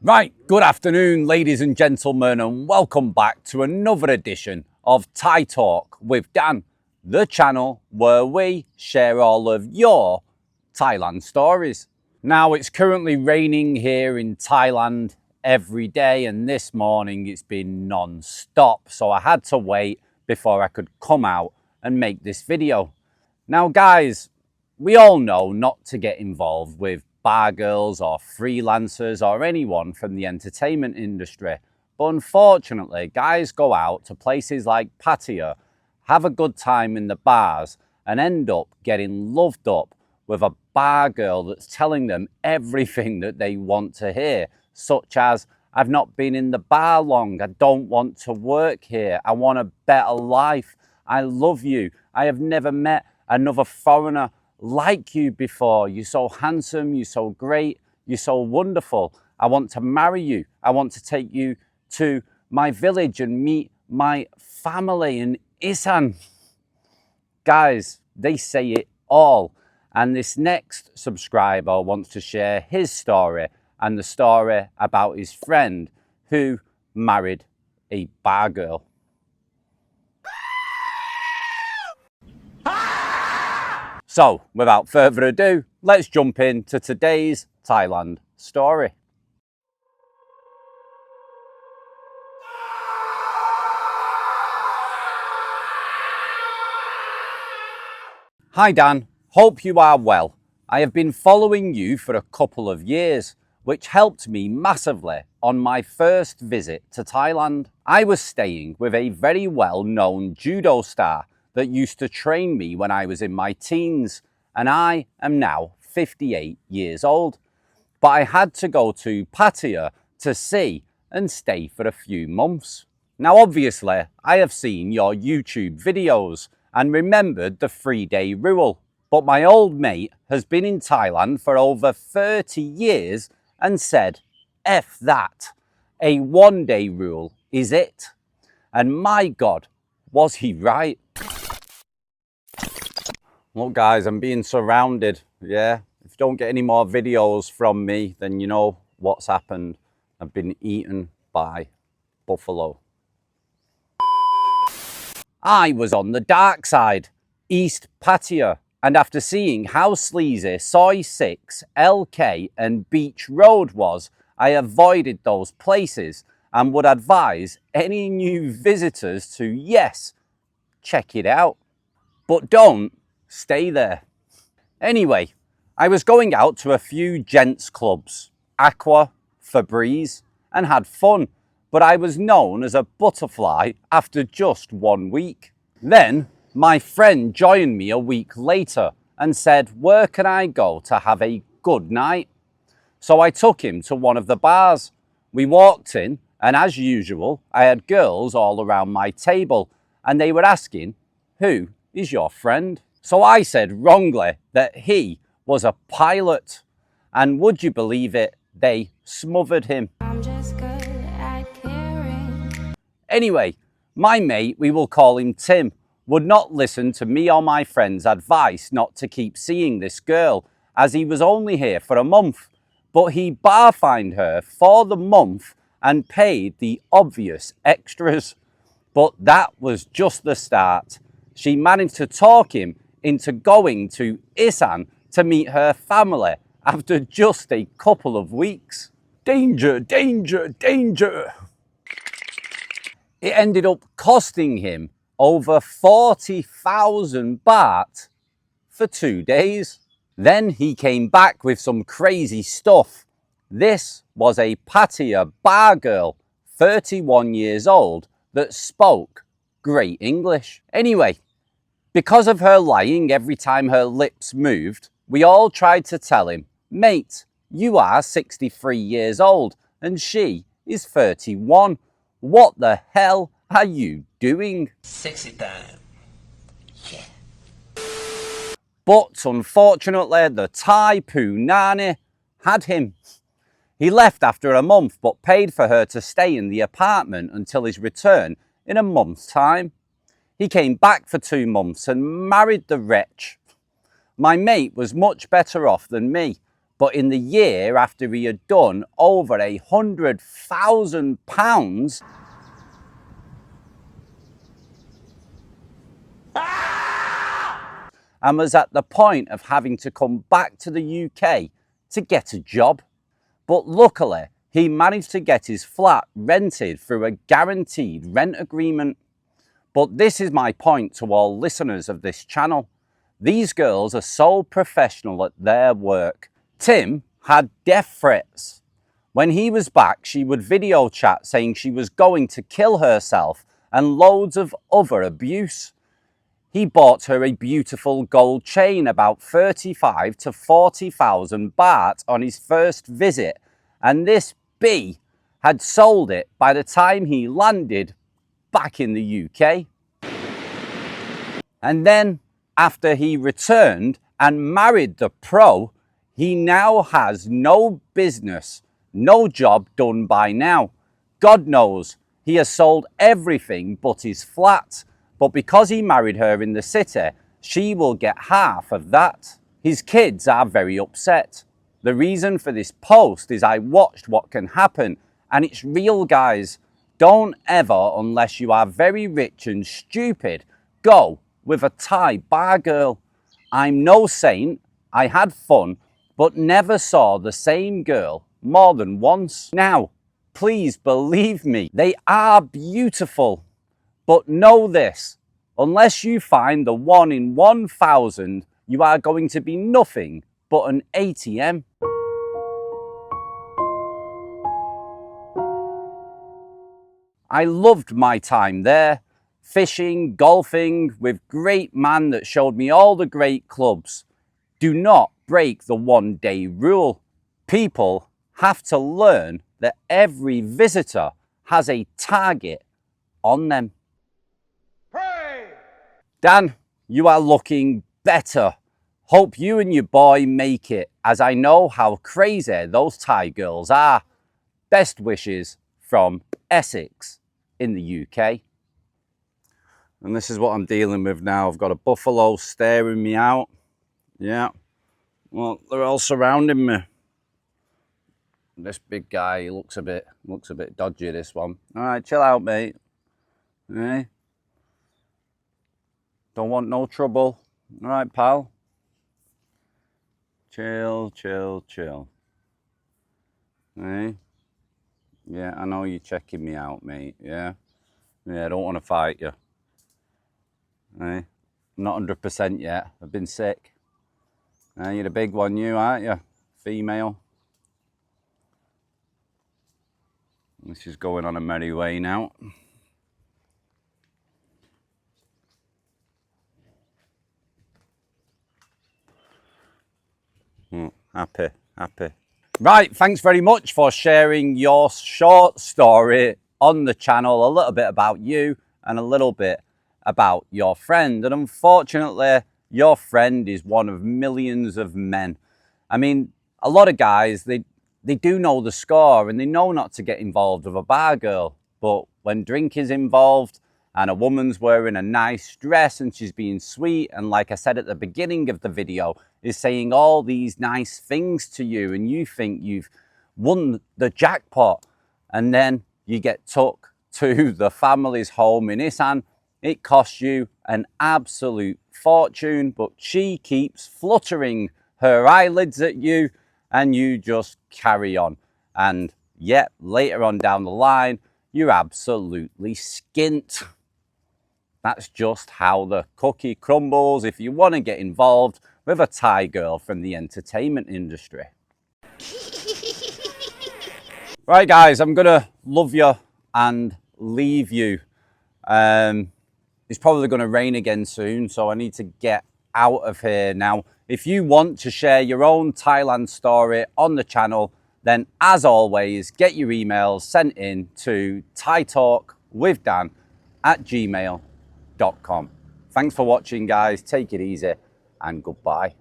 Right, good afternoon, ladies and gentlemen, and welcome back to another edition of Thai Talk with Dan, the channel where we share all of your Thailand stories. Now, it's currently raining here in Thailand every day, and this morning it's been non-stop, so I had to wait before I could come out and make this video. Now, guys, we all know not to get involved with bar girls or freelancers or anyone from the entertainment industry. But unfortunately, guys go out to places like Pattaya, have a good time in the bars, and end up getting loved up with a bar girl that's telling them everything that they want to hear, such as, "I've not been in the bar long, I don't want to work here, I want a better life, I love you, I have never met another foreigner like you before, you're so handsome, you're so great, you're so wonderful, I want to marry you, I want to take you to my village and meet my family in Isan." Guys, they say it all. And this next subscriber wants to share his story and the story about his friend who married a bar girl. So, without further ado, let's jump into today's Thailand story. Hi Dan, hope you are well. I have been following you for a couple of years, which helped me massively on my first visit to Thailand. I was staying with a very well-known judo star that used to train me when I was in my teens, and I am now 58 years old. But I had to go to Pattaya to see and stay for a few months. Now obviously, I have seen your YouTube videos and remembered the 3-day rule, but my old mate has been in Thailand for over 30 years and said, F that, a 1-day rule is it. And my God, was he right? Look guys, I'm being surrounded, yeah. If you don't get any more videos from me, then you know what's happened. I've been eaten by buffalo. I was on the dark side, East Pattaya, and after seeing how sleazy Soi 6, LK and Beach Road was, I avoided those places and would advise any new visitors to, yes, check it out, but don't stay there. Anyway, I was going out to a few gents clubs, Aqua, Febreze, and had fun, but I was known as a butterfly after just 1 week. Then my friend joined me a week later and said, where can I go to have a good night? So I took him to one of the bars. We walked in, and as usual, I had girls all around my table, and they were asking, who is your friend? So I said wrongly that he was a pilot, and would you believe it, they smothered him. I'm just good at caring. Anyway, my mate, we will call him Tim, would not listen to me or my friend's advice not to keep seeing this girl, as he was only here for a month, but he bar-fined her for the month and paid the obvious extras. But that was just the start. She managed to talk him into going to Isan to meet her family after just a couple of weeks. Danger, danger, danger. It ended up costing him over 40,000 baht for 2 days. Then he came back with some crazy stuff. This was a Pattaya bar girl, 31 years old, that spoke great English. Anyway, because of her lying every time her lips moved, we all tried to tell him, mate, you are 63 years old and she is 31. What the hell are you doing? Sexy time. Yeah. But unfortunately, the Thai Punani had him. He left after a month but paid for her to stay in the apartment until his return in a month's time. He came back for 2 months and married the wretch. My mate was much better off than me, But in the year after he had done over £100,000 and was at the point of having to come back to the UK to get a job. But luckily, he managed to get his flat rented through a guaranteed rent agreement. But this is my point to all listeners of this channel. These girls are so professional at their work. Tim had death threats. When he was back, she would video chat saying she was going to kill herself and loads of other abuse. He bought her a beautiful gold chain, about 35 to 40,000 baht on his first visit, and this B had sold it by the time he landed back in the UK. And then after he returned and married the pro, he now has no business, no job done by now. God knows he has sold everything but his flat. But because he married her in the city, she will get half of that. His kids are very upset. The reason for this post is I watched what can happen, and it's real, guys. Don't ever, unless you are very rich and stupid, go with a Thai bar girl. I'm no saint. I had fun, but never saw the same girl more than once. Now, please believe me, they are beautiful. But know this, unless you find the 1 in 1,000, you are going to be nothing but an ATM. I loved my time there, fishing, golfing, with great man that showed me all the great clubs. Do not break the 1-day rule. People have to learn that every visitor has a target on them. Dan, you are looking better. Hope you and your boy make it, as I know how crazy those Thai girls are. Best wishes from Essex in the UK. And this is what I'm dealing with now. I've got a buffalo staring me out. Yeah. Well, they're all surrounding me. This big guy, he looks a bit dodgy, this one. All right, chill out, mate. Eh? Don't want no trouble. All right, pal. Chill, chill, chill. Eh? Yeah, I know you're checking me out, mate. Yeah? Yeah, I don't want to fight you. Eh? I'm not 100% yet. I've been sick. You're the big one, you, aren't you? Female. This is going on a merry way now. Happy, happy. Right, thanks very much for sharing your short story on the channel, a little bit about you and a little bit about your friend. And unfortunately, your friend is one of millions of men. I mean, a lot of guys, they do know the score and they know not to get involved with a bar girl. But when drink is involved and a woman's wearing a nice dress and she's being sweet, and like I said at the beginning of the video, is saying all these nice things to you, and you think you've won the jackpot, and then you get took to the family's home in Isan. It costs you an absolute fortune, but she keeps fluttering her eyelids at you and you just carry on. And yet later on down the line, you're absolutely skint. That's just how the cookie crumbles if you want to get involved with a Thai girl from the entertainment industry. Right, guys, I'm gonna love you and leave you. It's probably going to rain again soon, so I need to get out of here now. If you want to share your own Thailand story on the channel, then as always, get your emails sent in to thaitalkwithdan@gmail.com. Thanks for watching, guys. Take it easy and goodbye.